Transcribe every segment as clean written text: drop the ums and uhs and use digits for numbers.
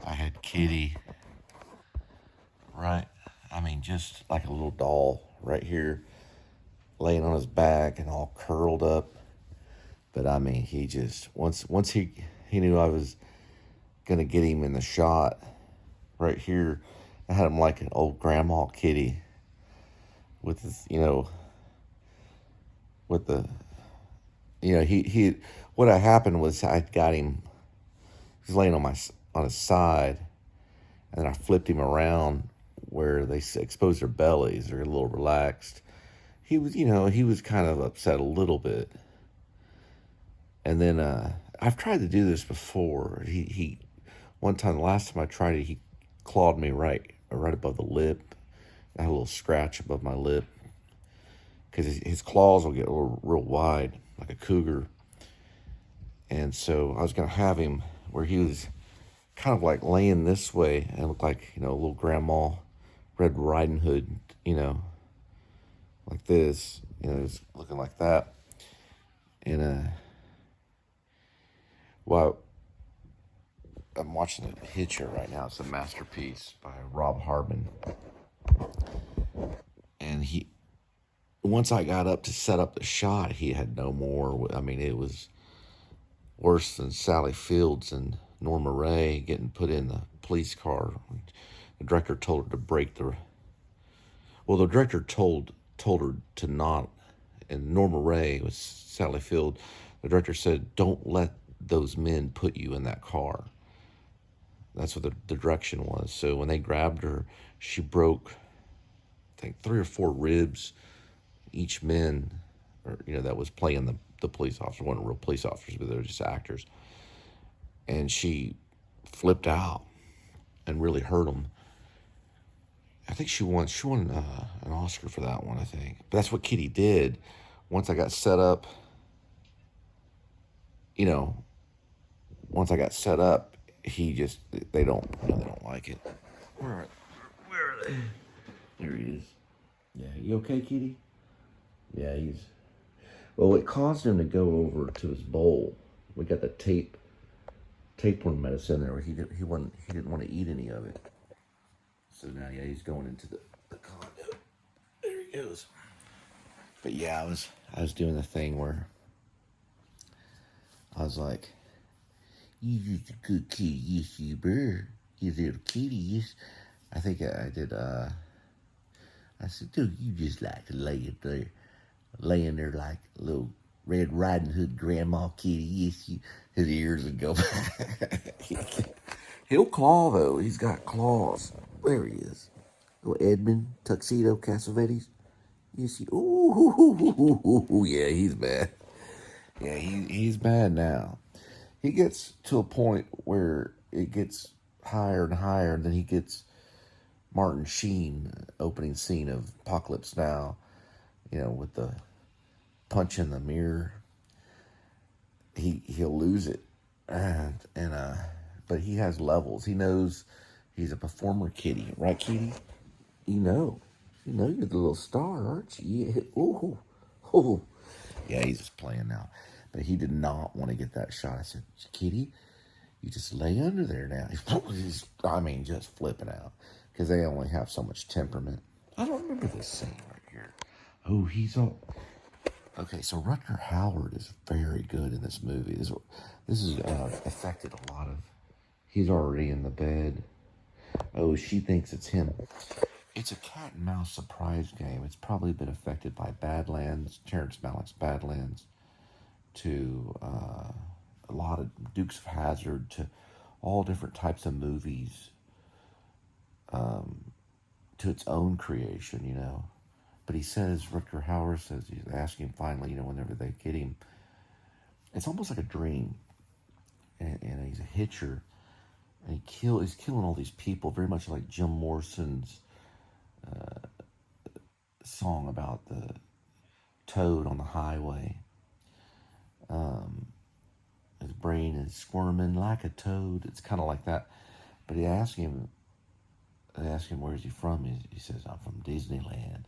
I had Kitty, right? I mean, just like a little doll right here, laying on his back and all curled up. But I mean, he just once he knew I was gonna get him in the shot right here. I had him like an old grandma kitty with his, with the, he. What had happened was I got him. He's laying on his side, and then I flipped him around where they exposed their bellies. They're a little relaxed. He was, he was kind of upset a little bit. And then I've tried to do this before. He one time, the last time I tried it, he clawed me right above the lip. I had a little scratch above my lip because his claws will get real wide, like a cougar. And so I was gonna have him where he was kind of like laying this way and looked like, a little grandma Red Riding Hood, like this, it's looking like that. And well, I'm watching the Hitcher right now. It's a masterpiece by Robert Harmon. And once I got up to set up the shot, he had no more. I mean, it was worse than Sally Fields and Norma Ray getting put in the police car. The director told her to break the. Well, the director told her to not. And Norma Ray was Sally Field. The director said, "Don't let those men put you in that car." That's what the direction was. So when they grabbed her, she broke, I think, 3 or 4 ribs. Each men, or that was playing the police officer, weren't real police officers, but they were just actors. And she flipped out and really hurt them. I think she won an Oscar for that one, I think. But that's what Kitty did. Once I got set up, they don't like it. Where are they? There he is. Yeah, you okay, Kitty? Yeah, well, it caused him to go over to his bowl. We got the tapeworm medicine there. He didn't want to eat any of it. So now, yeah, he's going into the condo. There he goes. But yeah, I was doing the thing where I was like, "You just a good kitty, yes, you bird. You little kitty, yes." I think I did. I said, "Dude, you just like to laying there like a little Red Riding Hood grandma kitty." Yes, his ears would go back. He'll claw though. He's got claws. There he is. Little Edmund, Tuxedo, Cassavetes. You see, ooh, yeah, he's bad. Yeah, he's bad now. He gets to a point where it gets higher and higher, and then he gets Martin Sheen opening scene of Apocalypse Now, with the punch in the mirror. He'll lose it, but he has levels. He knows he's a performer, Kitty, right, Kitty? You're the little star, aren't you? Yeah. Ooh. Yeah, he's just playing now. But he did not want to get that shot. I said, "Kitty, you just lay under there now." He's just flipping out. Because they only have so much temperament. I don't remember this scene right here. Oh, he's all... Okay, so Rutger Hauer is very good in this movie. This is affected a lot of... He's already in the bed. Oh, she thinks it's him. It's a cat and mouse surprise game. It's probably been affected by Badlands, Terrence Malick's Badlands, to a lot of Dukes of Hazzard, to all different types of movies, to its own creation, But he says, Rutger Hauer says, he's asking him finally, whenever they get him, it's almost like a dream. And he's a hitcher. And he's killing all these people, very much like Jim Morrison's song about the toad on the highway. His brain is squirming like a toad. It's kind of like that. But they ask him where is he from? He says, I'm from Disneyland.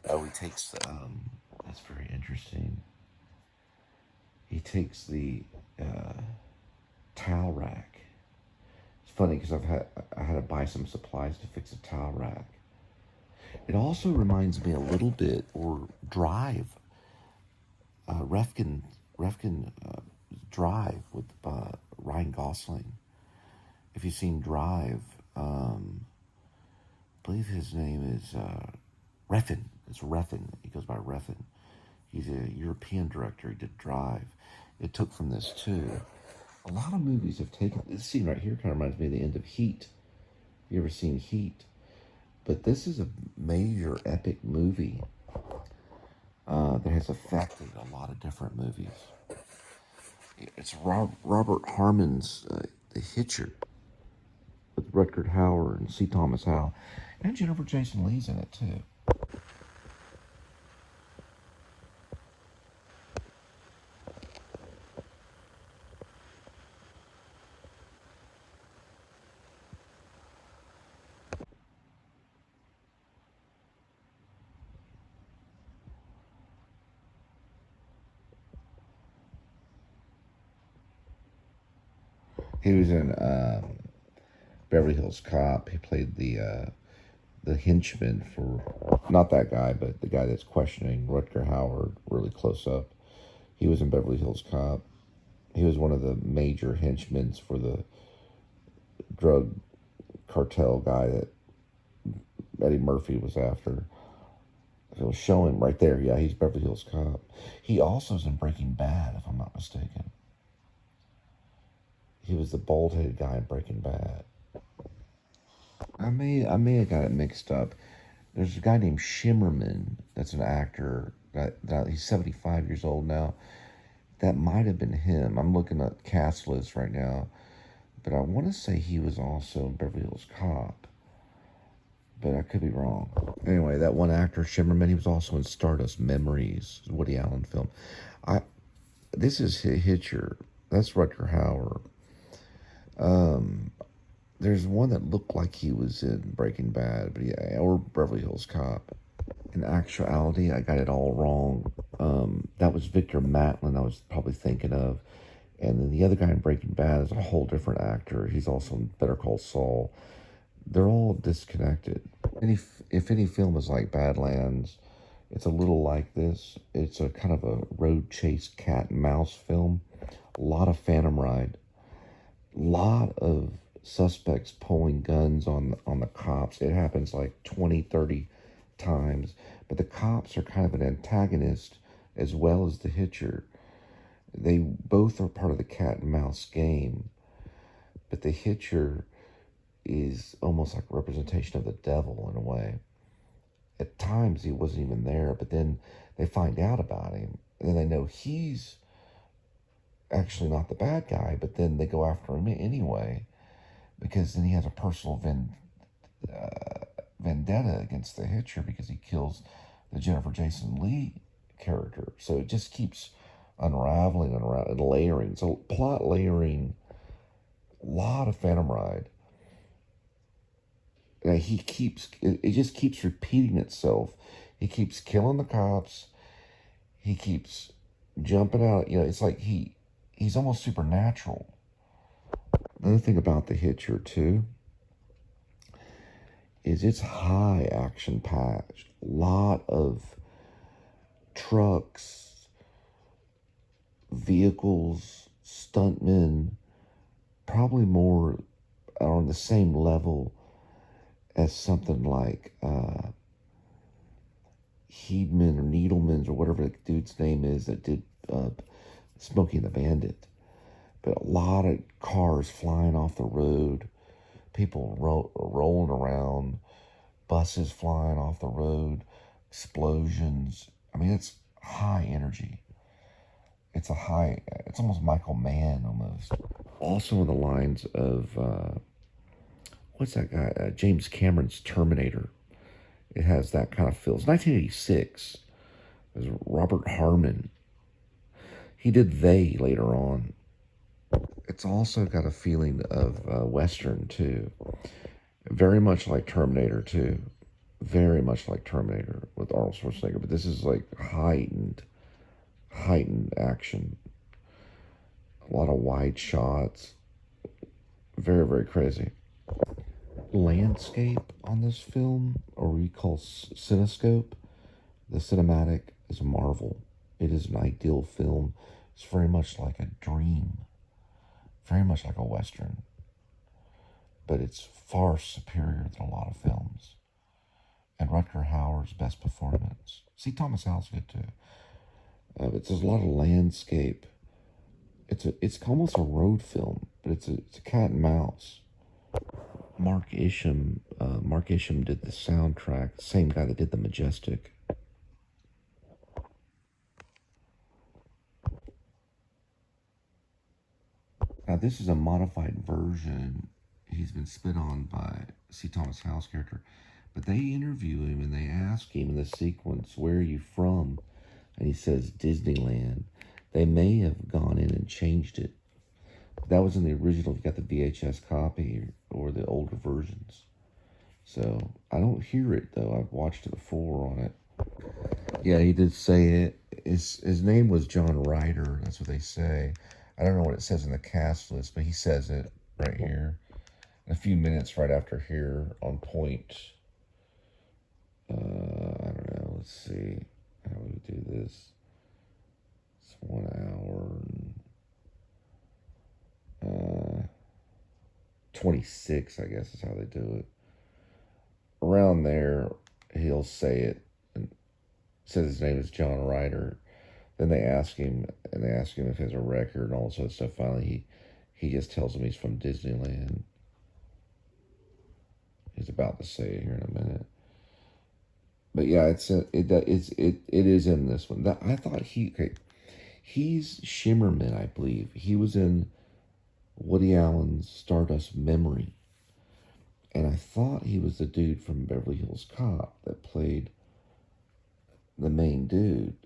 Oh, he takes that's very interesting. He takes the towel rack. It's funny because I had to buy some supplies to fix a towel rack. It also reminds me a little bit, or Drive, Refkin Drive with Ryan Gosling. If you've seen Drive, I believe his name is Refn. It's Refn. He goes by Refn. He's a European director. He did Drive. It took from this too. A lot of movies have taken this scene right here. Kind of reminds me of the end of Heat. You ever seen Heat? But this is a major epic movie that has affected a lot of different movies. It's Robert Harmon's The Hitcher with Rutger Hauer and C. Thomas Howell. And Jennifer Jason Leigh's in it too. He was in Beverly Hills Cop. He played the henchman for, not that guy, but the guy that's questioning Rutger Hauer really close up. He was in Beverly Hills Cop. He was one of the major henchmen for the drug cartel guy that Eddie Murphy was after. It was showing right there. Yeah, he's Beverly Hills Cop. He also is in Breaking Bad, if I'm not mistaken. He was the bald-headed guy in Breaking Bad. I may have got it mixed up. There's a guy named Shimmerman that's an actor. He's 75 years old now. That might have been him. I'm looking at cast list right now. But I want to say he was also in Beverly Hills Cop. But I could be wrong. Anyway, that one actor, Shimmerman, he was also in Stardust Memories, Woody Allen film. This is Hitcher. That's Rutger Hauer. There's one that looked like he was in Breaking Bad, but yeah, or Beverly Hills Cop. In actuality, I got it all wrong. That was Victor Matlin I was probably thinking of. And then the other guy in Breaking Bad is a whole different actor. He's also in Better Call Saul. They're all disconnected. If any film is like Badlands, it's a little like this. It's a kind of a road chase cat and mouse film. A lot of Phantom Ride. A lot of suspects pulling guns on the cops. It happens like 20, 30 times. But the cops are kind of an antagonist as well as the Hitcher. They both are part of the cat and mouse game. But the Hitcher is almost like a representation of the devil in a way. At times he wasn't even there, but then they find out about him. And then they know he's actually not the bad guy, but then they go after him anyway, because then he has a personal vendetta against the Hitcher because he kills the Jennifer Jason Leigh character. So it just keeps unraveling and layering. So plot layering, a lot of Phantom Ride. And it just keeps repeating itself. He keeps killing the cops. He keeps jumping out. It's like he's almost supernatural. Another thing about the Hitcher too is it's high action packed. A lot of trucks, vehicles, stuntmen, probably more on the same level as something like Heedman or Needlemans or whatever the dude's name is that did Smokey and the Bandit. But a lot of cars flying off the road, people rolling around, buses flying off the road, explosions. I mean, it's high energy. it's a high, it's almost Michael Mann almost. Also in the lines of, what's that guy? James Cameron's Terminator. It has that kind of feel. It's 1986. It was Robert Harmon. He did They later on. It's also got a feeling of Western too. Very much like Terminator 2. Very much like Terminator with Arnold Schwarzenegger. But this is like heightened action. A lot of wide shots. Very, very crazy. Landscape on this film, or we call cinescope, the cinematic is a marvel. It is an ideal film. It's very much like a dream, very much like a Western, but it's far superior than a lot of films. And Rutger Hauer's best performance. See, Thomas Howell's good too. But there's a lot of landscape. It's almost a road film, but it's a cat and mouse. Mark Isham did the soundtrack. Same guy that did The Majestic. Now this is a modified version. He's been spit on by C. Thomas Howell's character, but they interview him and they ask him in the sequence, "Where are you from?" And he says Disneyland. They may have gone in and changed it. That was in the original. You got the VHS copy or the older versions. So I don't hear it though. I've watched it before on it. Yeah, he did say it. His name was John Ryder. That's what they say. I don't know what it says in the cast list, but he says it right here. In a few minutes right after here on point. I don't know. Let's see how we do this. It's 1 hour and 26, I guess is how they do it. Around there, he'll say it and says his name is John Ryder. Then they ask him if he has a record and all this other stuff. Finally, he just tells them he's from Disneyland. He's about to say it here in a minute. But yeah, it is in this one. I thought he's Shimmerman, I believe. He was in Woody Allen's Stardust Memory. And I thought he was the dude from Beverly Hills Cop that played the main dude,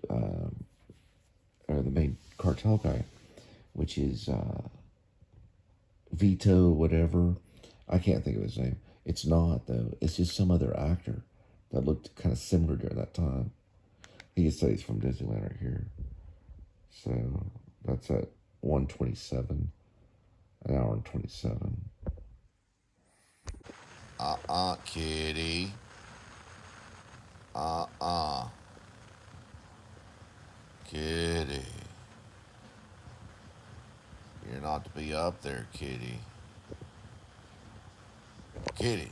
or the main cartel guy, which is Vito, whatever. I can't think of his name. It's not, though. It's just some other actor that looked kind of similar during that time. He just said he's from Disneyland right here. So that's at 1:27, an hour and 27. Kitty. Kitty. You're not to be up there, kitty. Kitty.